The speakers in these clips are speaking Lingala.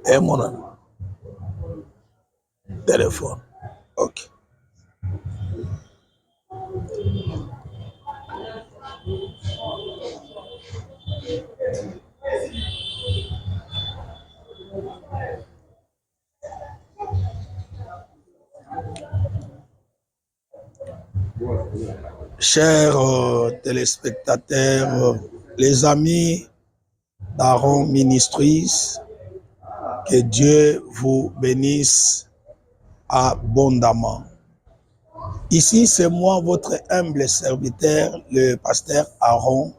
Et mon téléphone. Ok. Chers téléspectateurs, les amis d'Aaron Ministries, que Dieu vous bénisse abondamment. Ici, c'est moi, votre humble serviteur, le pasteur Aaron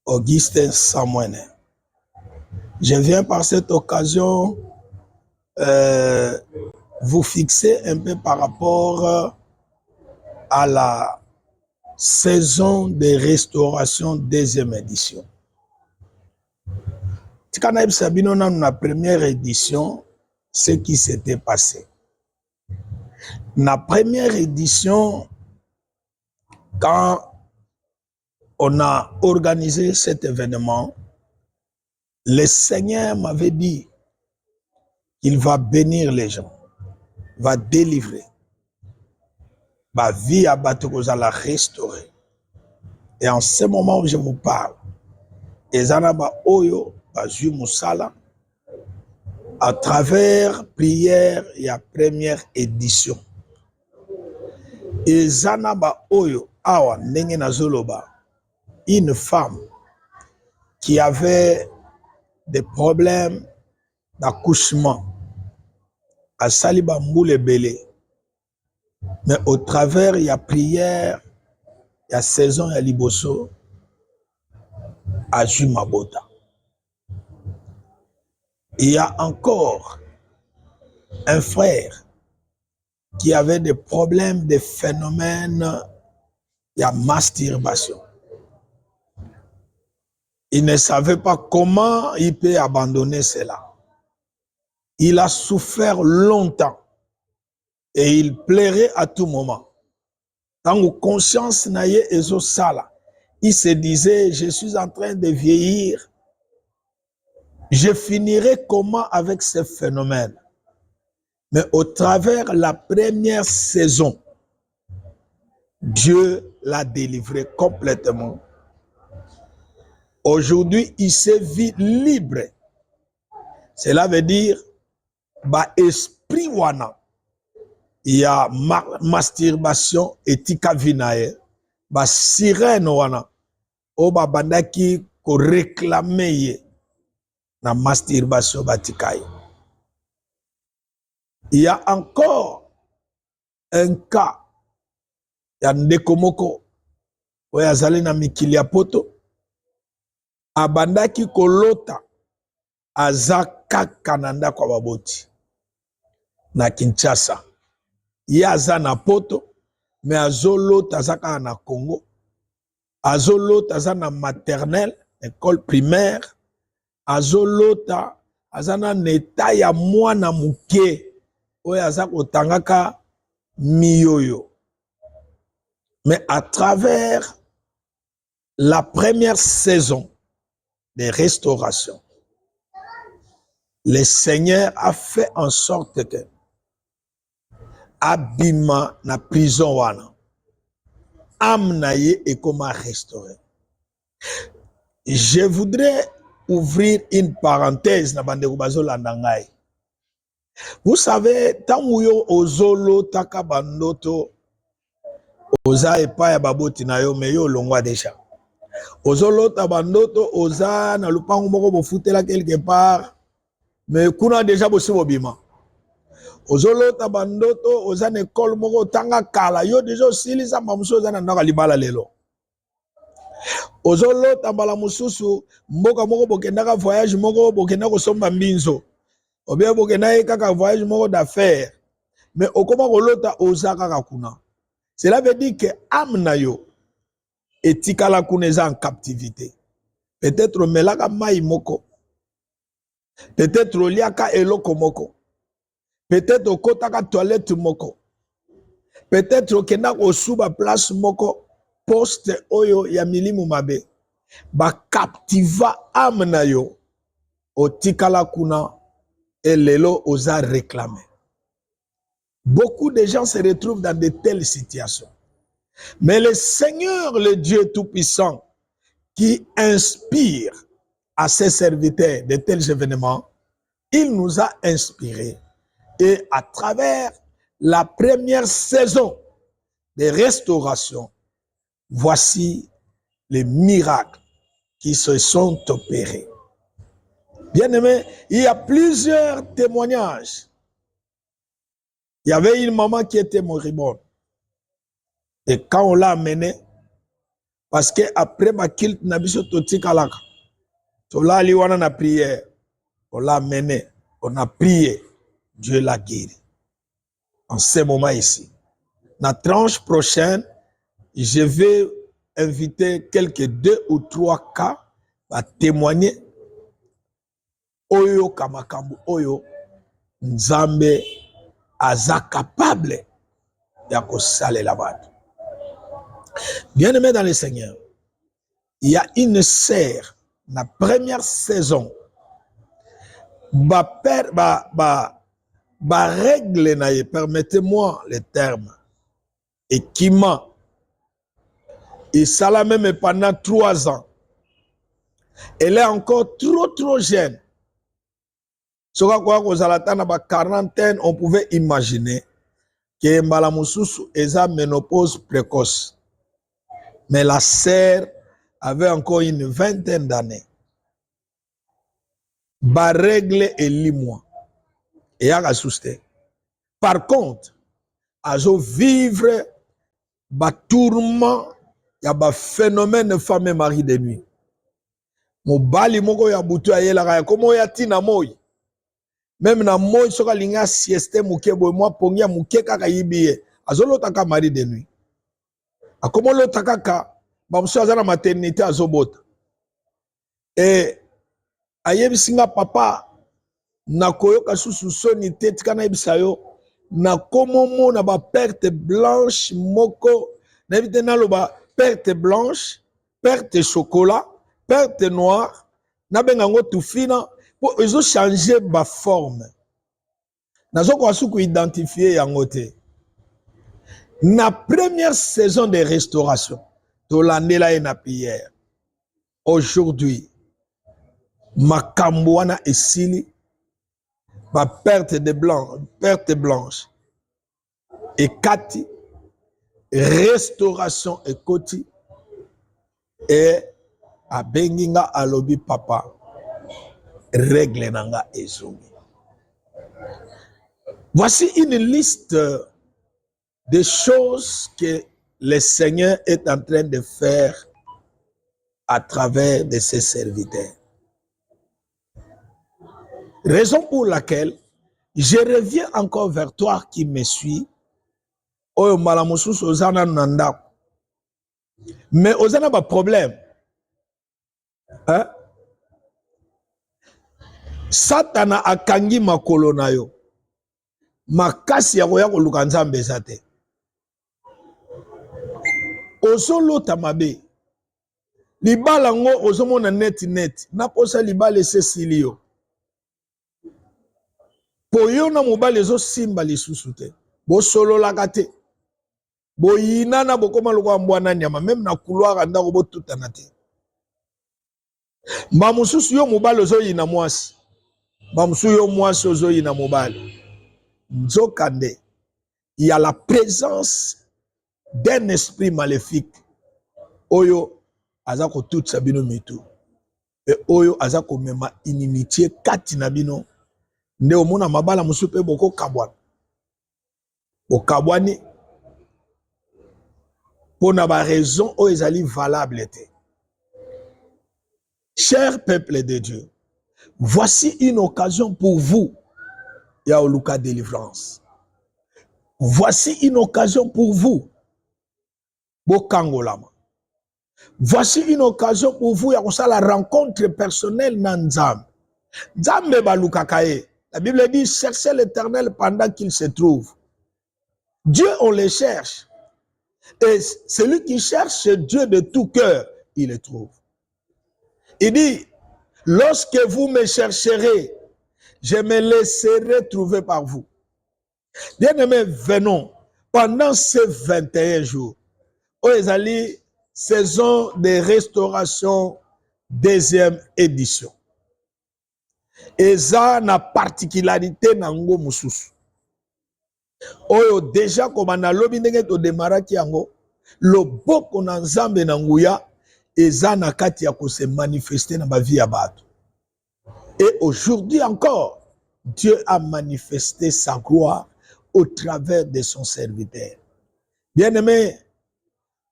Augustin Samuel. Je viens par cette occasion vous fixer un peu par rapport à la saison de restauration deuxième édition. Tikana Sabino dans la première édition, ce qui s'était passé. La première édition, quand on a organisé cet événement, le Seigneur m'avait dit qu'il va bénir les gens, va délivrer, va vie à Batokoza la restaurer. Et en ce moment où je vous parle, Ezanaba Oyo, Bazu Moussala, à travers prière et la première édition. Ezanaba Oyo, Awa Nenge Nazoloba, une femme qui avait des problèmes d'accouchement à Saliba Mboule Belé. Mais au travers, il y a prière, il y a saison, il y a Liboso, à Jumabota. Il y a encore un frère qui avait des problèmes, des phénomènes, il y a masturbation. Il ne savait pas comment il peut abandonner cela. Il a souffert longtemps et il plairait à tout moment. Dans la conscience naïe et sala, il se disait, je suis en train de vieillir. Je finirai comment avec ce phénomène? Mais au travers la première saison, Dieu l'a délivré complètement. Aujourd'hui, il se vit libre. Cela veut dire, bah, esprit wana, il y a masturbation et tika vinae, bah, sirène wana, o ba bandaki ko réclamer na masturbation batikaye. Il y a encore un cas, il y a Ndekomoko, où il y a Zalina Mikilia Poto, abandaki kolota azaka kananda kwa baboti na Kinshasa. Ye aza na poto, mais azolota azaka na Congo. Azolota aza na maternelle, école primaire. Azolota azana neta ya mwana muke. Oye aza kotangaka miyoyo. Mais à travers la première saison de restauration, le Seigneur a fait en sorte que abima na prison wana amnaye et comment restaurer. Je voudrais ouvrir une parenthèse na bandeko bazolanda ngai. Vous savez, tamuyo ozolo taka bandoto oza epa ya baboti na yo meyo longwa deja. Ozolo tabandoto oza na lupango moko bofutela quelque part mais kuna deja bosi bobima. Ozolo tabandoto oza na école moko tanga kala yo deja osilisa mamuso oza na ndaka libala lelo. Ozolo tambala mususu mboka moko bokendaka voyage moko bokenda kosomba mbinzo. Obia bokenda kaka voyage moko d'affaires. Mais okoma kolota oza kaka kuna. Cela veut dire que amna yo etikala kuna en captivité. Peut-être melaka mai moko. Peut-être liaka eloko moko. Peut-être okotaka toilette moko. Peut-être okenda kosuba place moko. poste oyo ya milimu mabe ba captiva âme na yo otikala kuna et lelo osa réclamé. Beaucoup de gens se retrouvent dans de telles situations. Mais le Seigneur, le Dieu Tout-Puissant, qui inspire à ses serviteurs de tels événements, il nous a inspirés. Et à travers la première saison de restauration, voici les miracles qui se sont opérés. Bien-aimés, il y a plusieurs témoignages. Il y avait une maman qui était moribonde. Et quand on l'a amenée, parce qu'après ma kilt nabiso totikalaka, on l'a liwana na prière, on l'a amenée, on a prié, Dieu l'a guéri. En ce moment ici. La tranche prochaine, je vais inviter quelques 2 ou 3 cas à témoigner. Oyo kamakambu oyo nzambe aza capable ya kosalela batu. Bien-aimé dans le Seigneur, il y a une sœur, la première saison, règle naye, permettez-moi le terme, et qui m'a, et ça l'a même pendant 3 ans. Elle est encore trop jeune. Ce qu'on quarantaine, on pouvait imaginer que Mbalamususu est à ménopause précoce. Mais la sœur avait encore une 20aine d'années. Ba règle et limoi. Et à assuster. Par contre, à vivre ba tourment, il y a ba phénomène femme et mari de nuit. Mobali moko ya butu ayela komo ya tina moi. Même na moi soka linga sieste muke boy moi pongia muke kaka yibiye. Azolo taka mari de nuit. Akomo lo takaka bamso azana maternité azobota. Et ayebisinga papa na koyoka susu soni tetika na yebisayo na komomo na ba perte blanche moko na ebite na lo ba perte blanche, perte chocolat, perte noire, na bengango tufina po ezo changer ba forme. Nazo kwa suku identifier yango te. Na première saison de restauration, to landela et na prière. Aujourd'hui, makambo wana esili ba perte blanche et kati restauration et koti et a benginga alobi papa règle nanga ezongi. Voici une liste de choses que le Seigneur est en train de faire à travers de ses serviteurs. Raison pour laquelle je reviens encore vers toi qui me suis. Oyo malamusus ozana nanda. Mais ozana ba problème. Hein? Satana akangi makolo na yo. Makasi ya koya koluka nzambe eza te. Ozolota mabe. Libala ngo ozomona net. Naposa libala esesili yo. Po yo na mobali ezosimba lisusu te. Bosololaka te. Boyinana bokoma lokwa mbwana nyama. Même na couloir ndako botutana te. Mamususu yo mobali ozoyina mwasi. Mamususu yo mwasi ozoyina mobali. Nzokande, il y a la présence d'un esprit maléfique. Oyo azako tout sabino mitu. Et oyo azako mema inimitié kati nabino. Nde omona mabala musupe boko kabwan. Bokabwani. Pour na ba raison oyo ezali valable te. Cher peuple de Dieu, voici une occasion pour vous. Ya oluka délivrance. Voici une occasion pour vous. Bokangolama. Voici une occasion pour vous. Ya la rencontre personnelle nan Nzambe. Nzambe balukakaye. La Bible dit cherchez l'Éternel pendant qu'il se trouve. Dieu on le cherche. Et celui qui cherche Dieu de tout cœur, il le trouve. Il dit, lorsque vous me chercherez, je me laisserai trouver par vous. Bien-aimés, venons, pendant ces 21 jours, Oezali, saison de restauration, deuxième édition. Et ça, na particularité nango mususu. Oyo déjà comme na lobi ndenge to demaraki yango, loboko na nzambe na nguya eza na kati ya ko se manifester na ba vie ya bato. Et aujourd'hui encore, Dieu a manifesté sa gloire au travers de son serviteur. Bien-aimé,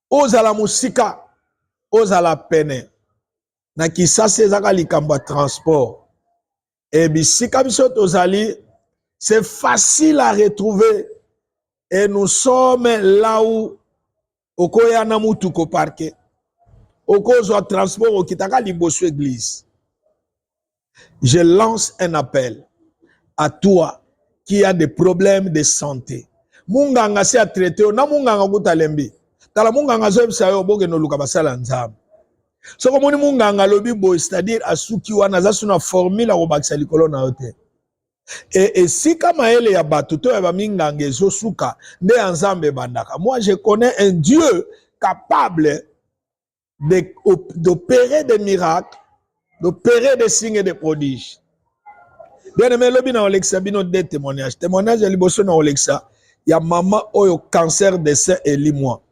ozala musika, ozala pene, na kisasa ezaka likambo transport. Et bisika biso tozali, c'est facile à retrouver. Et nous sommes là où okoya na mutuko parquet. Okozwa transport okitaka liboso église. Je lance un appel à toi qui a des problèmes de santé. Munganga se a traité, na munganga kutalembi. Tala munganga zo bisayo boke no luka basala nzambe. Soko moni munganga lobi boy, c'est-à-dire asuki wana za suna formule a obakisa likolo na yote. Et si kama ele ya bato to ya baminganga ezo suka nde nzambe bandaka. Moi je connais un Dieu capable d'opérer des miracles, d'opérer des signes et des prodiges. Bien aimé, lobi na Olexa bino des témoignages. Témoignage ya liboso na Olexa, ya mama oyo cancer de sein et limoi.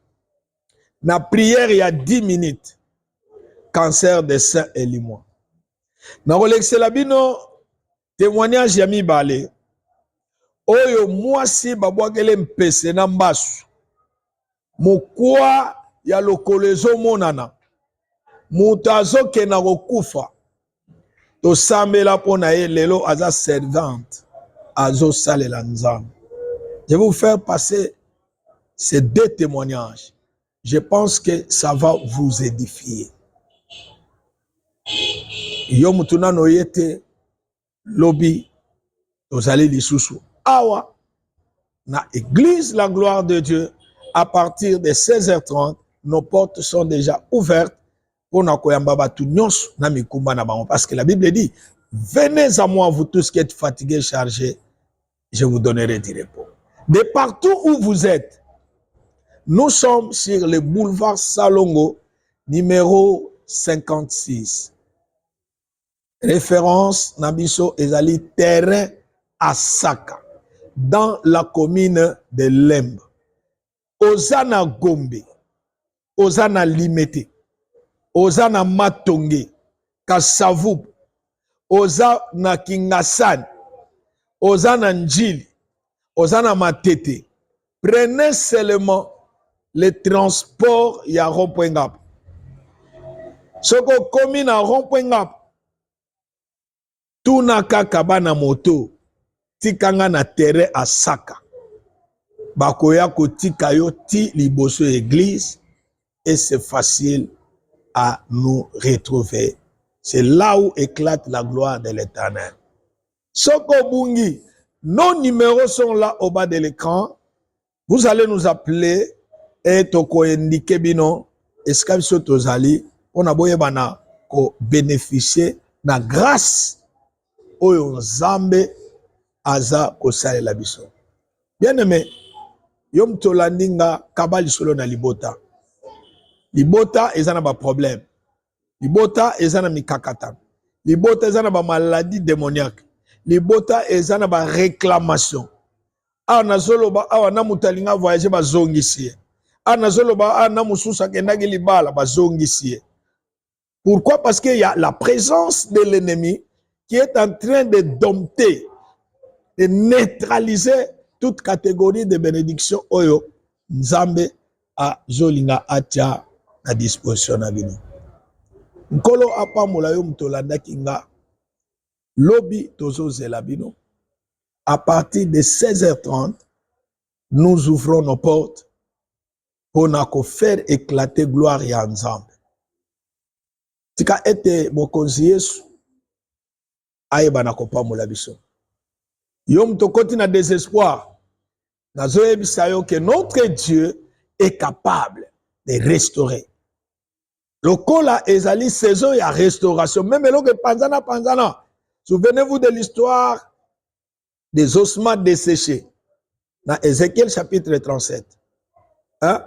Na prière il y a 10 minutes. Cancer de sein et limoi. Na Olexa la bino témoignage ya mibale. Oyo mwasi babwakele mpese na mbasu. Mukwa ya lokolezo monana. Mutazo kena kokufa. To sambela pona ye lelo aza servante. Azo salela nzambe. Je vais vous faire passer ces deux témoignages. Je pense que ça va vous édifier. Yo mutuna no yete lobi tozali lisusu. Awa na église la gloire de Dieu à partir de 16h30 nos portes sont déjà ouvertes pour na koyamba batu nyonso na mikumba na bango parce que la Bible dit venez à moi vous tous qui êtes fatigués chargés je vous donnerai du repos. De partout où vous êtes, nous sommes sur le boulevard Salongo numéro 56. Référence Nabiso Ezali terrain à Saka dans la commune de Lembe. Ozana Gombe, Ozana Limete, Ozana Matonge, Kasavubu, Ozana Kingasan, Ozana Njili, Ozana Matete. Prenez seulement le transport ya rond-point Ngap. Soko commune à rond-point Ngap. Tuna kaka bana moto tikanga na terrain à Saka. Bakoya ko tika yo ti liboso église et c'est facile à nous retrouver. C'est là où éclate la gloire de l'Éternel. Soko Bungi, nos numéros sont là au bas de l'écran. Vous allez nous appeler et toko indiquer bino escabso tozali on a boye bana ko bénéficier na grâce oyo nzambe aza kosalela biso. Bien aimé, yom tolandinga kabali solo na libota. Libota ezana ba problème. Libota ezana mikakata. Libota ezana ba maladie démoniaque. Libota ezana ba réclamation. Ana zoloba awa na mutalinga voyager ba zongisi. Ana zoloba ana mususa kendaki libala ba zongisi. Pourquoi? Parce qu'il y a la présence de l'ennemi qui est en train de dompter, de neutraliser toute catégorie de bénédiction oyo nzambe a zolinga atia à disposition na bino. Nkolo apamola yo mtolanda kinga lobi tozo zela bino. À partir de 16h30, nous ouvrons nos portes pour nous faire éclater gloire et ensemble. Tika ete mokonzi Yesu ayeba na kopamola biso. Yom tokoti na désespoir. Nazo yebisa yo que notre Dieu est capable de restaurer. Le kola ezali saison ya restauration. Même le panzana. Souvenez-vous de l'histoire des ossements desséchés. Dans Ézéchiel chapitre 37. Hein?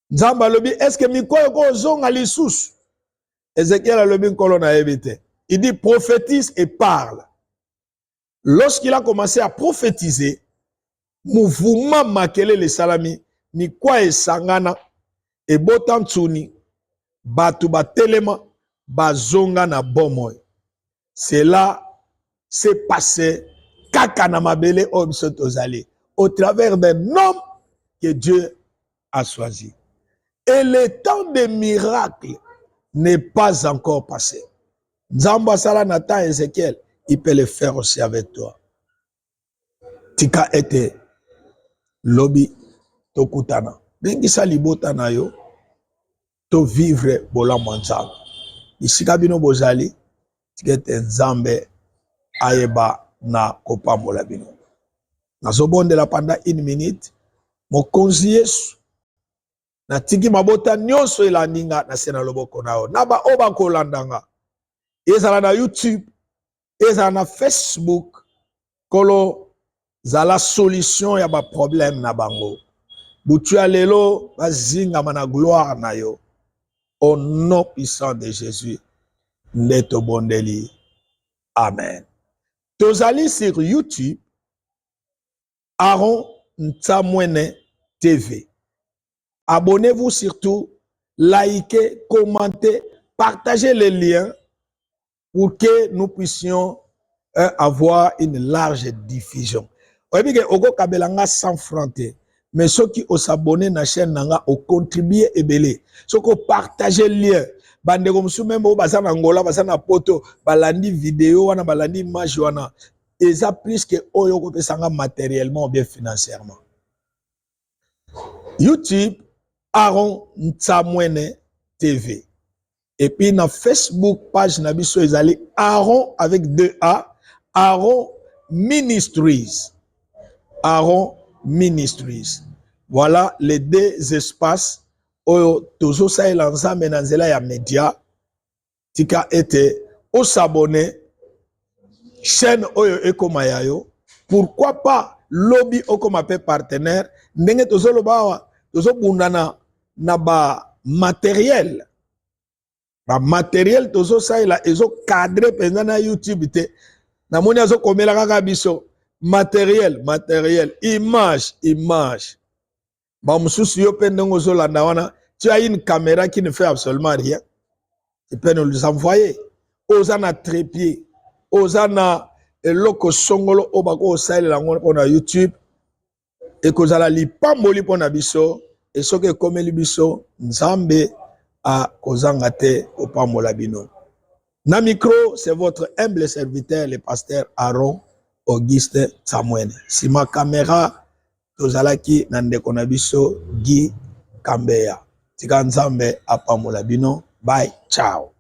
Nzamba lobi, est-ce que mikoyo ko zonga lisusu? Ézéchiel a lobi nkolo na ebite. Il dit prophétise et parle. Lorsqu'il a commencé à prophétiser, mouvement makele le salami, mikwa esangana, et botan tsuni, batu batelema, bazonga na bomoy. Cela s'est passé kaka na mabele obsotozali, au travers d'un homme que Dieu a choisi. Et le temps des miracles n'est pas encore passé. Nzamba sala Nathan Ézéchiel, il peut le faire aussi avec toi. Tika ete lobi tokutana. Bengisa libota na yo to vivre bola manzana. Isika bino bozali tika ete Nzambe ayeba na kopambola bino. Nazobondela pendant 1 minute. Mokonzi Yesu na tiki mabota nyonso elandinga na sena loboko nao. Naba oba kolandanga. Ezala na YouTube, ezala na Facebook, kolo zala solution ya ba problème na bango. Butu ya lelo bazinga mana gloire na yo. Au nom puissant de Jésus, ndeto bondeli. Amen. Tozali sur YouTube, Aaron Ntamwene TV. Abonnez-vous surtout, likez, commentez, partagez les liens pour que nous puissions avoir une large diffusion. Oyebi ke oko kabelanga 100 francs te, mais ceux qui ont s'abonné na chaîne nanga ont contribué ebele. Ceux qui ont partagé le lien, bande comme sou même au bazana Angola, bazana poto, balandi vidéo wana, balandi image wana, eza plus que oyo ko pesanga matériellement ou bien financièrement. YouTube Aaron Ntamwene TV. Et puis dans Facebook page nabiso ezali Aaron avec 2A, Aaron Ministries. Aaron Ministries. Voilà les deux espaces oyo tozo sa elanza menanzela ya media tika ete o s'abonner chaîne oyo ekoma yayo. Pourquoi pas lobby okoma pe partenaire ndenge tozo lobawa tozo bundana na ba matériel. Ba matériel tozo sa ela ezo cadre penza na YouTube te. Na moni azo komela kaka biso matériel, image. Ba mususu yo pe ndenge ozo landa wana, tu as une caméra qui ne fait absolument rien. Tu peux nous les envoyer. Ozana trépied, ozana eloko songolo obako osaile lango pona YouTube. Et kozala lipamboli pona biso, et soke komeli biso, Nzambe a kozangate opambola bino. Na micro, c'est votre humble serviteur, le pasteur Aaron Auguste Ntamwene. Si ma caméra, tozalaki nandeko na biso Guy Kambeya. Tika Nzambe apambola bino. Bye, ciao.